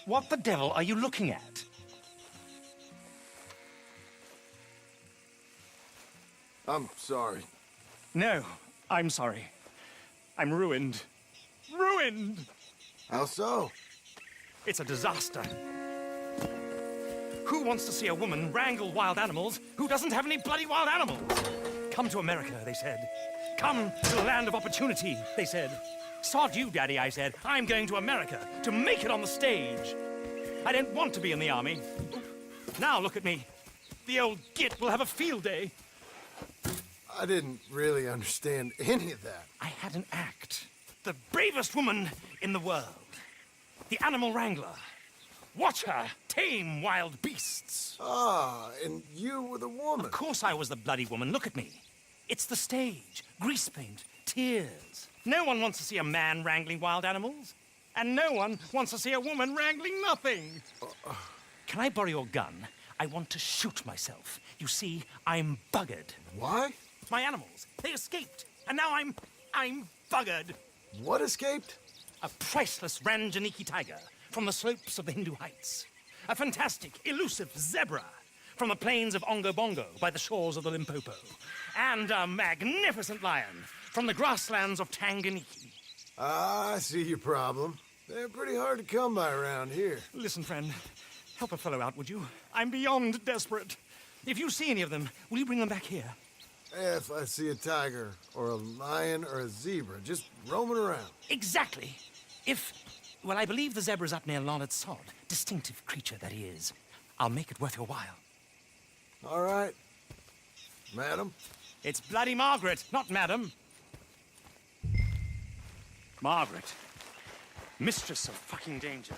What the devil are you looking at? I'm sorry. No, I'm sorry. I'm ruined. Ruined! How so? It's a disaster. Who wants to see a woman wrangle wild animals who doesn't have any bloody wild animals? Come to America, they said. Come to the land of opportunity, they said. Sod you, Daddy, I said. I'm going to America to make it on the stage. I don't want to be in the army. Now look at me. The old git will have a field day. I didn't really understand any of that. I had an act. The bravest woman in the world. The animal wrangler. Watch her tame wild beasts. Ah, and you were the woman. Of course I was the bloody woman. Look at me. It's the stage. Grease paint. Tears. No one wants to see a man wrangling wild animals. And no one wants to see a woman wrangling nothing. Can I borrow your gun? I want to shoot myself. You see, I'm buggered. Why? My animals, they escaped. And now I'm buggered. What escaped? A priceless Ranjaniki tiger from the slopes of the Hindu Heights. A fantastic, elusive zebra from the plains of Ongo Bongo by the shores of the Limpopo. And a magnificent lion from the grasslands of Tanganyika. Ah, I see your problem. They're pretty hard to come by around here. Listen, friend, help a fellow out, would you? I'm beyond desperate. If you see any of them, will you bring them back here? If I see a tiger, or a lion, or a zebra, just roaming around. Exactly. Well, I believe the zebra's up near Larned Sod. Distinctive creature that he is. I'll make it worth your while. All right. Madam? It's bloody Margaret, not Madam. Margaret. Mistress of fucking danger.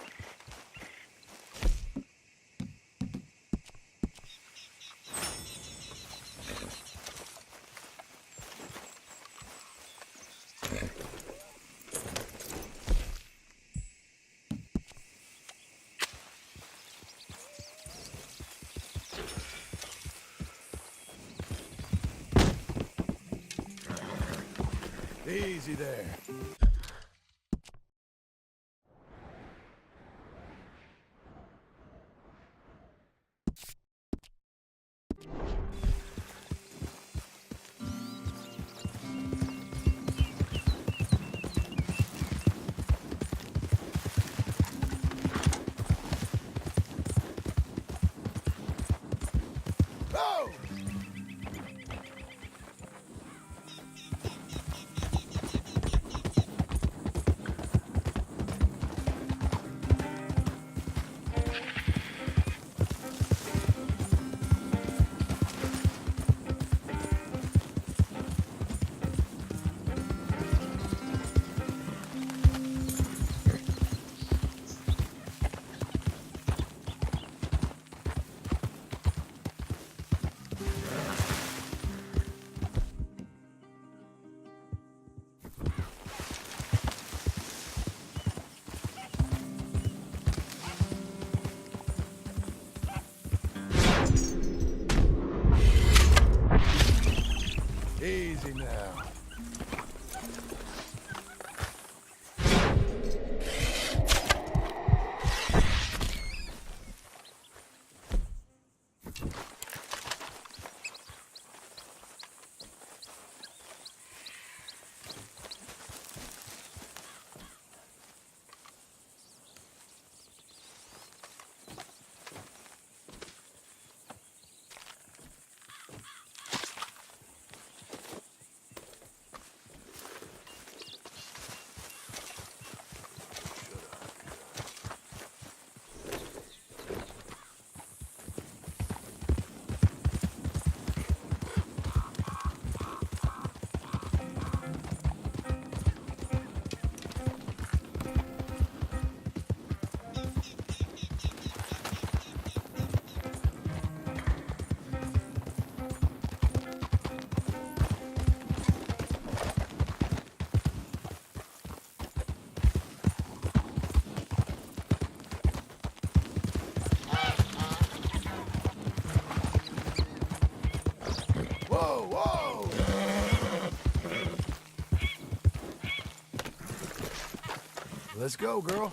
Easy there. Easy now. Whoa, whoa! Let's go, girl.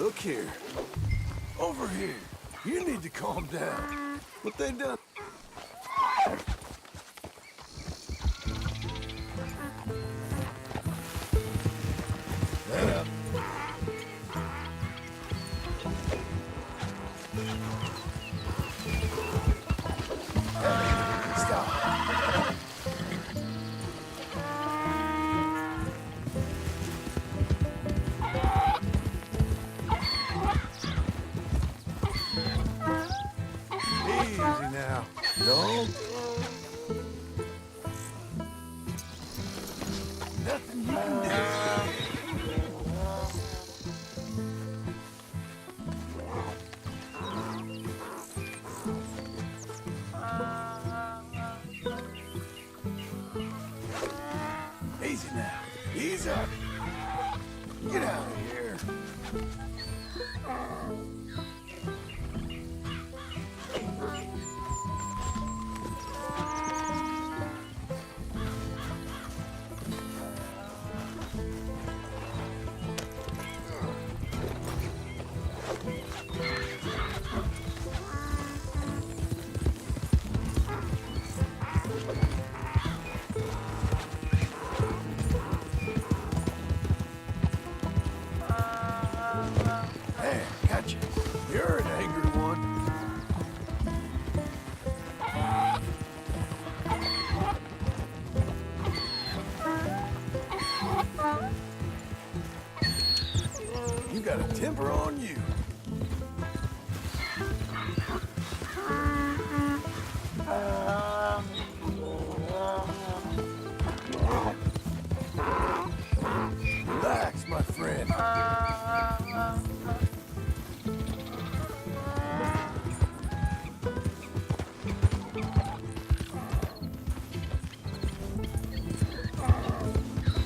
Look here. Over here. You need to calm down. What they done? Let up. Stop. Easy now. Don't. Nothing you can do. Easy now. Ease up. Get out of here. Hey, gotcha. You're an angry one. You got a temper on you. Relax, my friend.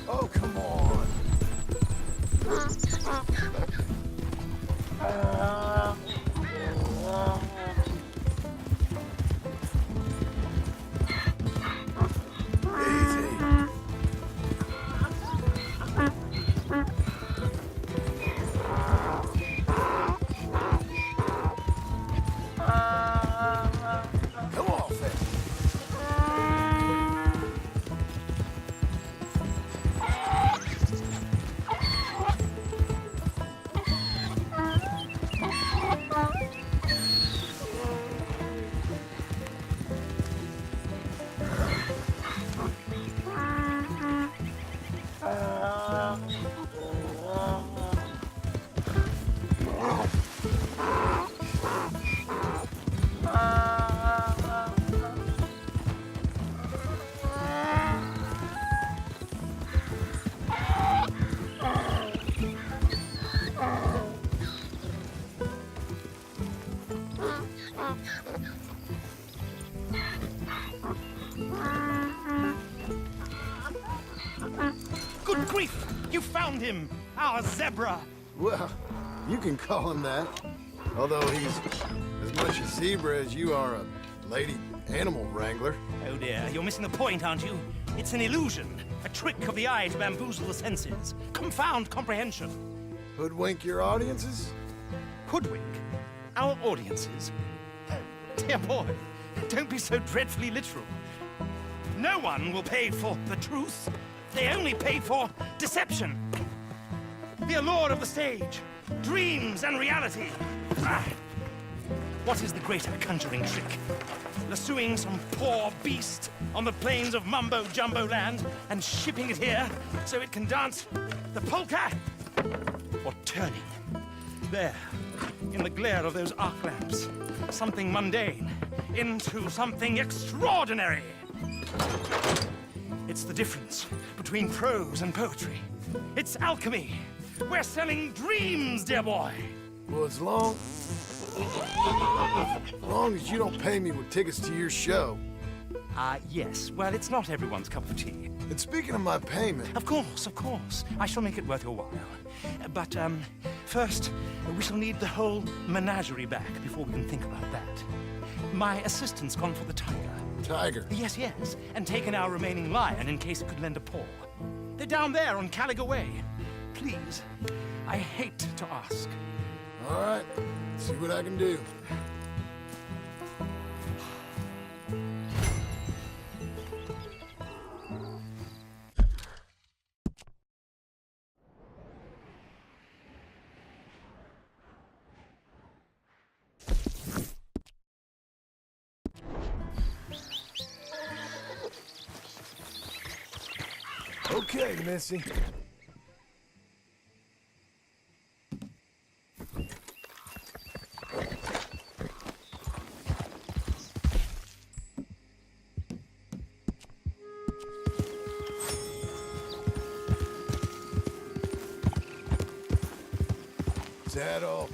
Oh, come on. Easy. Come on, Fetch. Good grief! You found him! Our zebra! Well, you can call him that. Although he's as much a zebra as you are a lady animal wrangler. Oh dear, you're missing the point, aren't you? It's an illusion. A trick of the eye to bamboozle the senses. Confound comprehension. Hoodwink your audiences? Hoodwink? Our audiences? Dear boy, don't be so dreadfully literal. No one will pay for the truth. They only pay for deception. The allure of the stage, dreams and reality. Ah. What is the greater conjuring trick? Lassoing some poor beast on the plains of mumbo-jumbo land and shipping it here so it can dance the polka? Or turning, there, in the glare of those arc lamps, something mundane into something extraordinary? It's the difference between prose and poetry. It's alchemy. We're selling dreams, dear boy. Well, as long as you don't pay me with tickets to your show. Yes. Well, it's not everyone's cup of tea. And speaking of my payment, Of course, of course. I shall make it worth your while. But, first, we shall need the whole menagerie back before we can think about that. My assistant's gone for the tiger. Tiger. Yes, yes. And taken our remaining lion in case it could lend a paw. They're down there on Caliga Way. Please, I hate to ask, All right, see what I can do. Okay, Missy. Is that all?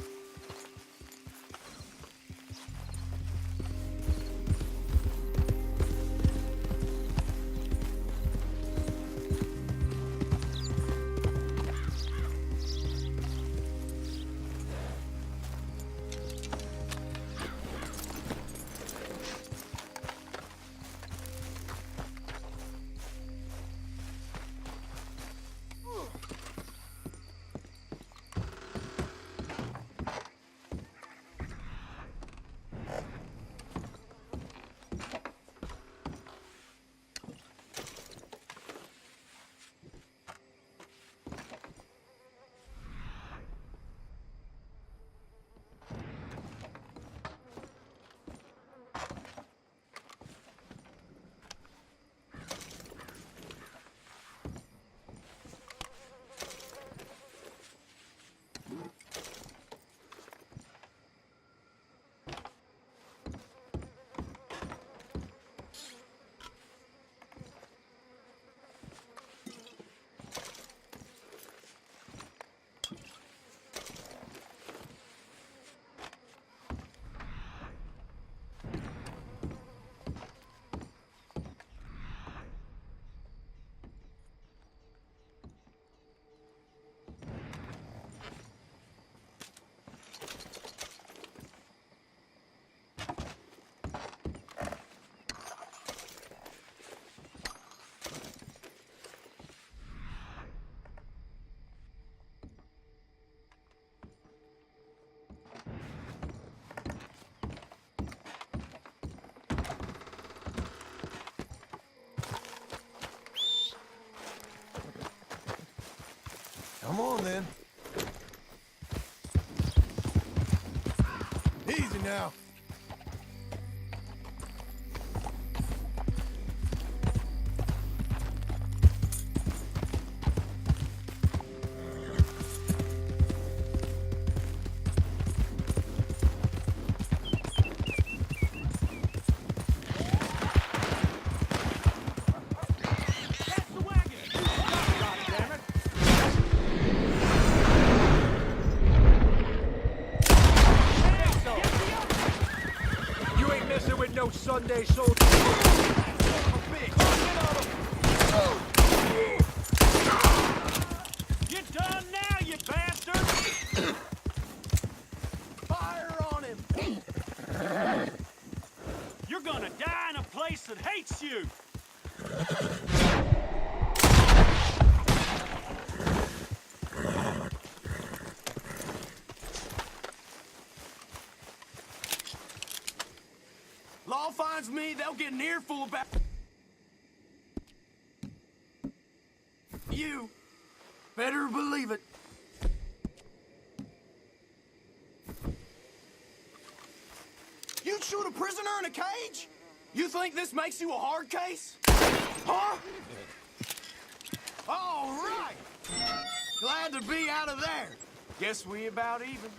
Come on, then. Easy now. No Sunday soldier. You done now, you bastard! Fire on him! You're gonna die in a place that hates you! Law finds me, they'll get an earful about you. Better believe it. You'd shoot a prisoner in a cage? You think this makes you a hard case? Huh? All right. Glad to be out of there. Guess we about even.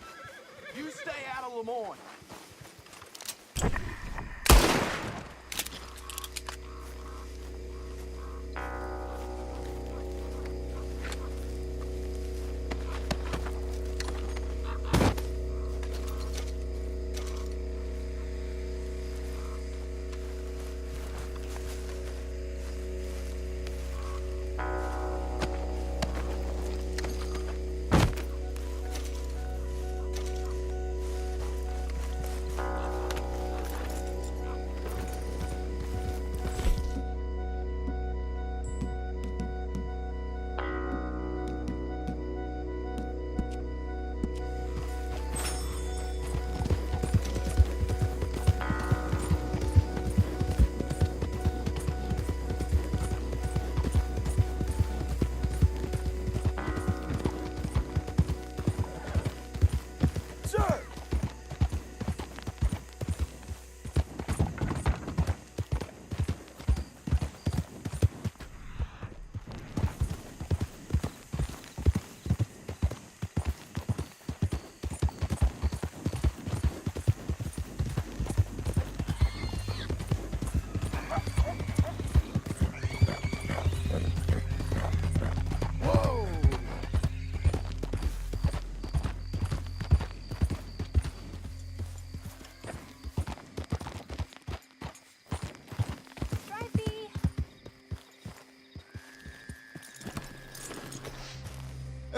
You stay out of Lemoyne.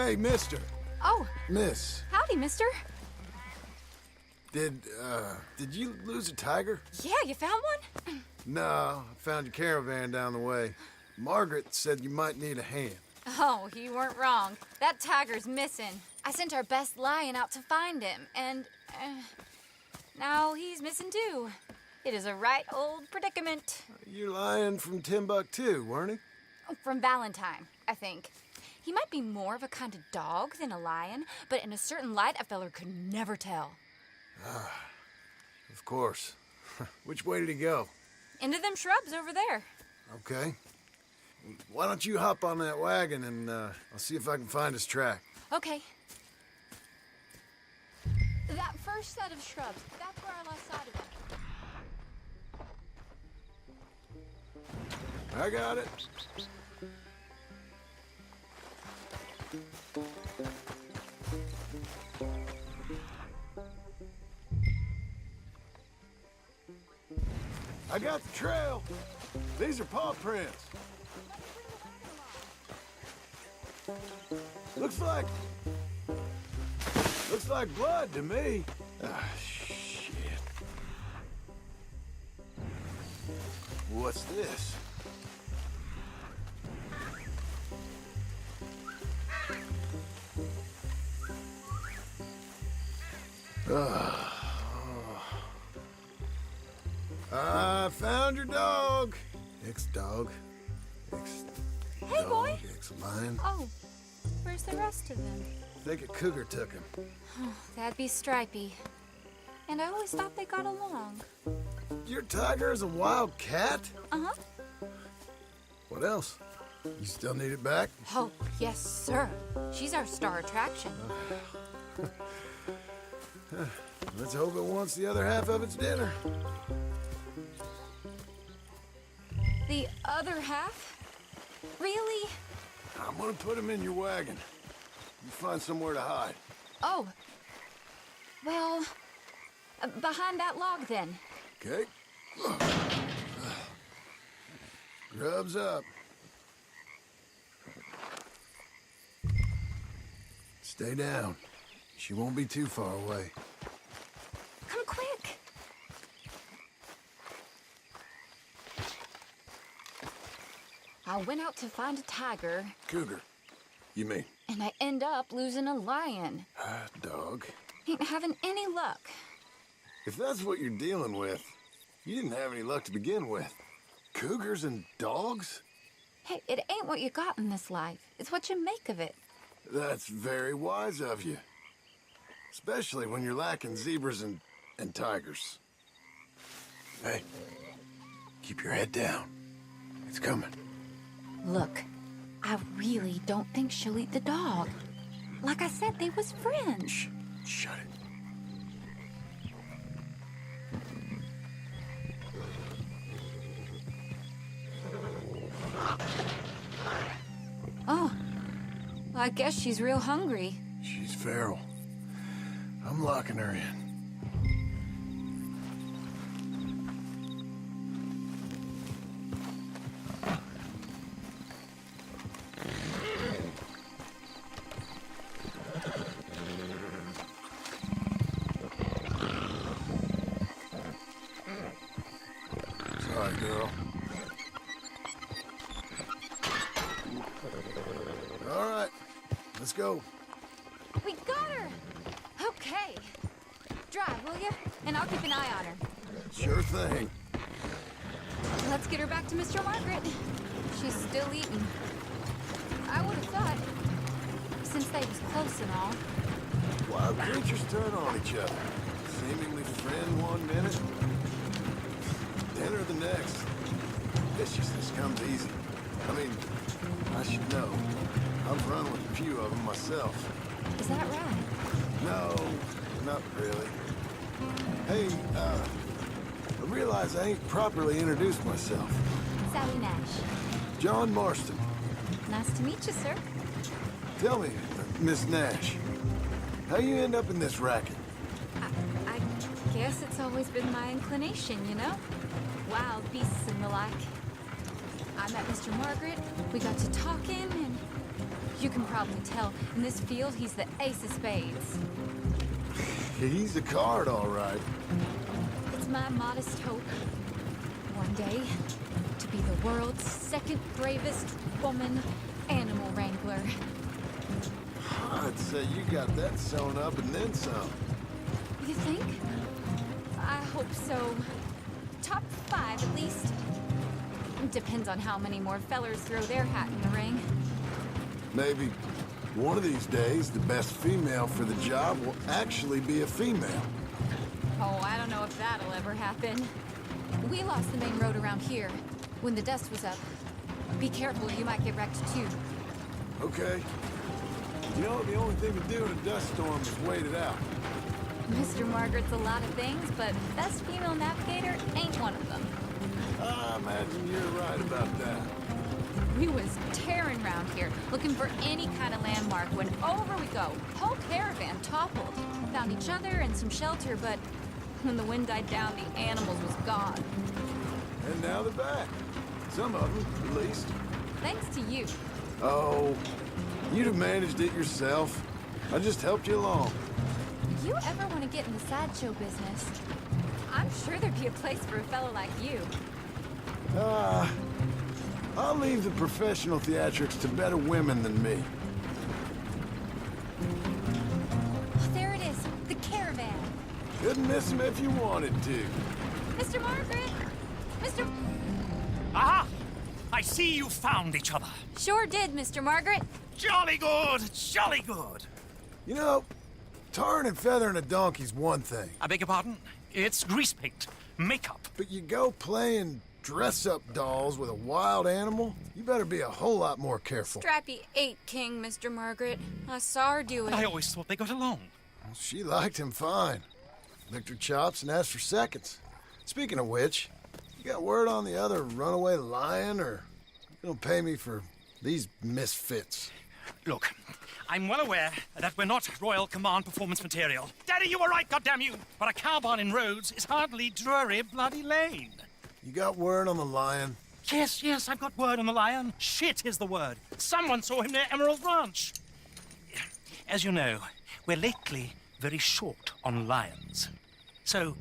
Hey, mister. Oh, Miss. howdy, mister. Did you lose a tiger? Yeah, you found one? No, I found your caravan down the way. Margaret said you might need a hand. Oh, you weren't wrong. That tiger's missing. I sent our best lion out to find him, and now he's missing too. It is a right old predicament. You're lying from Timbuktu, weren't he? From Valentine, I think. He might be more of a kind of dog than a lion, but in a certain light, a feller could never tell. Of course. Which way did he go? Into them shrubs over there. Okay. Why don't you hop on that wagon and I'll see if I can find his track. Okay. That first set of shrubs, that's where I lost sight of him. I got it. I got the trail. These are paw prints. Looks like blood to me. Ah, shit. What's this? I found your dog. Ex-dog. Hey, boy. Ex-lion. Oh, where's the rest of them? I think a cougar took him. Oh, that'd be Stripey. And I always thought they got along. Your tiger is a wild cat? Uh-huh. What else? You still need it back? Oh, yes, sir. She's our star attraction. Let's hope it wants the other half of its dinner. The other half? Really? I'm gonna put him in your wagon. You find somewhere to hide. Oh. Well, behind that log, then. Okay? Grub's up. Stay down. She won't be too far away. Come quick. I went out to find a tiger, Cougar, you mean? and I end up losing a lion. Dog. Ain't having any luck. If that's what you're dealing with, you didn't have any luck to begin with. Cougars and dogs? Hey, it ain't what you got in this life. It's what you make of it. That's very wise of you. Especially when you're lacking zebras and tigers. Hey, keep your head down. It's coming. Look, I really don't think she'll eat the dog. Like I said, they was friends. Shh, shut it. Oh, well, I guess she's real hungry. She's feral. I'm locking her in. Sorry, girl. All right, let's go. We got her! Okay. Drive, will you? And I'll keep an eye on her. Sure thing. Let's get her back to Mr. Margaret. She's still eating. I would have thought, since they was close and all. Wild creatures turn on each other. Seemingly friend one minute, dinner the next. Viciousness comes easy. I mean, I should know. I've run with a few of them myself. Is that right? No, not really. Hey, I realize I ain't properly introduced myself. Sally Nash. John Marston. Nice to meet you, sir. Tell me, Miss Nash, how you end up in this racket? I guess it's always been my inclination, you know? Wild beasts and the like. I met Mr. Margaret, we got to talking, and You can probably tell, in this field, he's the ace of spades. He's a card, all right. It's my modest hope, one day, to be the world's second bravest woman animal wrangler. I'd say you got that sewn up and then some. You think? I hope so. Top 5, at least. Depends on how many more fellers throw their hat in the ring. Maybe one of these days, the best female for the job will actually be a female. Oh, I don't know if that'll ever happen. We lost the main road around here when the dust was up. Be careful, you might get wrecked too. Okay. You know, the only thing to do in a dust storm is wait it out. Mr. Margaret's a lot of things, but best female navigator ain't one of them. I imagine you're right about that. We was tearing around here, looking for any kind of landmark when over we go. Whole caravan toppled. Found each other and some shelter, but when the wind died down, the animals was gone. And now they're back. Some of them, at least. Thanks to you. Oh, you'd have managed it yourself. I just helped you along. If you ever want to get in the sideshow business, I'm sure there'd be a place for a fellow like you. I'll leave the professional theatrics to better women than me. Oh, there it is, the caravan. Couldn't miss him if you wanted to. Mr. Margaret! Mr. Aha! I see you found each other. Sure did, Mr. Margaret. Jolly good, jolly good. You know, tarring and feathering a donkey's one thing. I beg your pardon? It's grease paint, makeup. But you go playing dress-up dolls with a wild animal, you better be a whole lot more careful. Strappy ate King, Mr. Margaret. I saw her do it. I always thought they got along. Well, she liked him fine. Licked her chops and asked for seconds. Speaking of which, you got word on the other runaway lion, or you don't pay me for these misfits? Look, I'm well aware that we're not Royal Command performance material. Daddy, you were right, goddammit you! But a cow barn in Rhodes is hardly Drury Bloody Lane. You got word on the lion? Yes, I've got word on the lion. Shit is the word. Someone saw him near Emerald Ranch. As you know, we're lately very short on lions. So,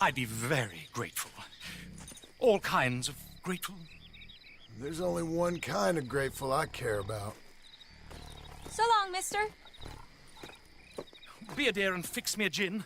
I'd be very grateful. All kinds of grateful. There's only one kind of grateful I care about. So long, mister. Be a dear and fix me a gin.